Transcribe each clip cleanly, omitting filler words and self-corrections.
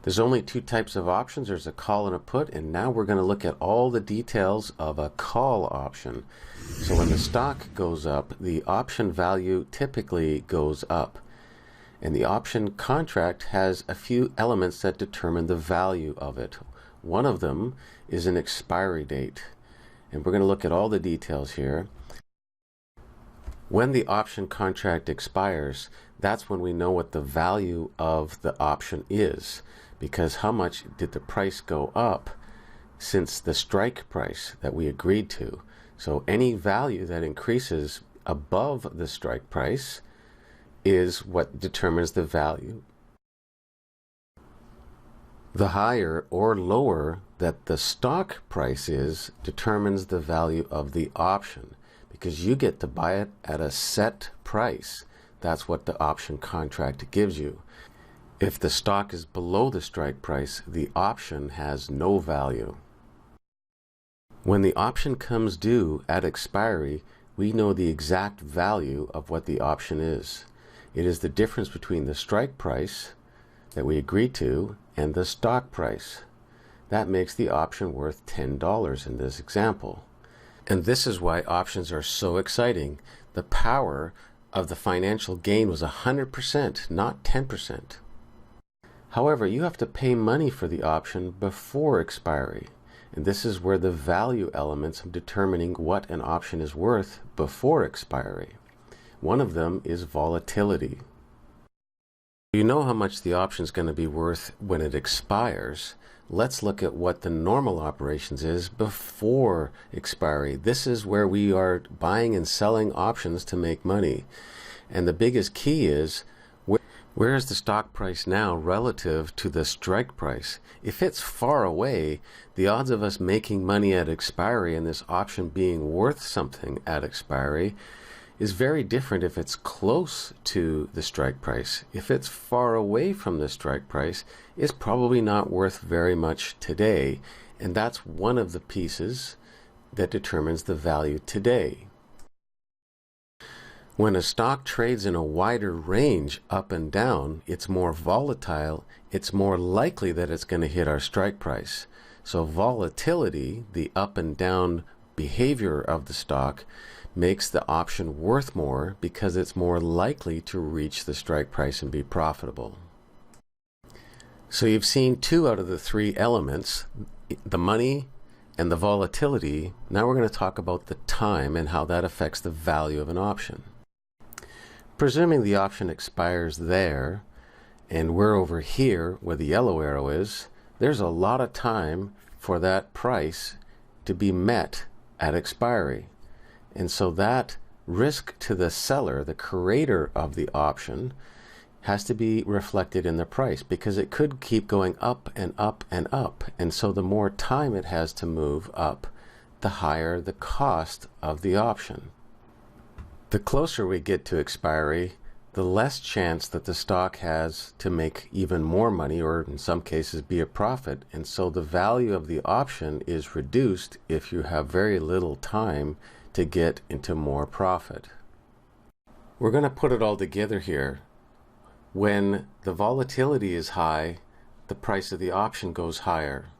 There's only two types of options. There's a call and a put, and now we're going to look at all the details of a call option. So when the stock goes up, the option value typically goes up. And the option contract has a few elements that determine the value of it. One of them is an expiry date. And we're going to look at all the details here. When the option contract expires, that's when we know what the value of the option is. Because how much did the price go up since the strike price that we agreed to? So any value that increases above the strike price is what determines the value. The higher or lower that the stock price is determines the value of the option, because you get to buy it at a set price. That's what the option contract gives you. If the stock is below the strike price, the option has no value. When the option comes due at expiry, we know the exact value of what the option is. It is the difference between the strike price that we agreed to and the stock price. That makes the option worth $10 in this example. And this is why options are so exciting. The power of the financial gain was 100%, not 10%. However, you have to pay money for the option before expiry. And this is where the value elements of determining what an option is worth before expiry. One of them is volatility. You know how much the option is going to be worth when it expires. Let's look at what the normal operations is before expiry. This is where we are buying and selling options to make money. And the biggest key is, where is the stock price now relative to the strike price? If it's far away, the odds of us making money at expiry and this option being worth something at expiry is very different if it's close to the strike price. If it's far away from the strike price, it's probably not worth very much today. And that's one of the pieces that determines the value today. When a stock trades in a wider range up and down, it's more volatile. It's more likely that it's going to hit our strike price. So volatility, the up and down behavior of the stock, makes the option worth more because it's more likely to reach the strike price and be profitable. So you've seen two out of the three elements, the money and the volatility. Now we're going to talk about the time and how that affects the value of an option. Presuming the option expires there, and we're over here where the yellow arrow is, there's a lot of time for that price to be met at expiry. And so that risk to the seller, the creator of the option, has to be reflected in the price, because it could keep going up and up and up. And so the more time it has to move up, the higher the cost of the option. The closer we get to expiry, the less chance that the stock has to make even more money, or in some cases be a profit. And so the value of the option is reduced if you have very little time to get into more profit. We're going to put it all together here. When the volatility is high, the price of the option goes higher.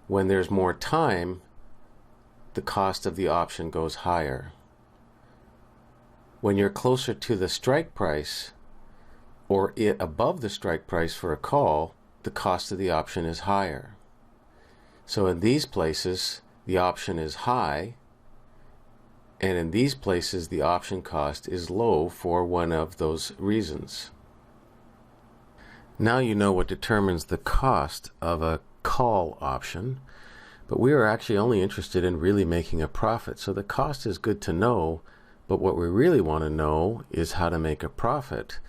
When there's more time, the cost of the option goes higher. When you're closer to the strike price, or above the strike price for a call, the cost of the option is higher. So in these places, the option is high, and in these places, the option cost is low for one of those reasons. Now you know what determines the cost of a call option, but we are actually only interested in really making a profit. So the cost is good to know, but what we really want to know is how to make a profit.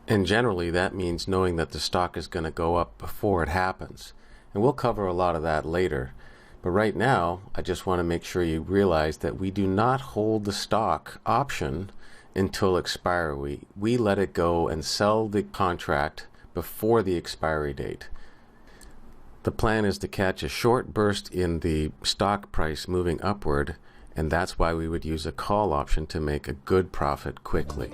And generally that means knowing that the stock is going to go up before it happens. And we'll cover a lot of that later. But right now, I just want to make sure you realize that we do not hold the stock option until expiry. We let it go and sell the contract before the expiry date. The plan is to catch a short burst in the stock price moving upward, and that's why we would use a call option to make a good profit quickly.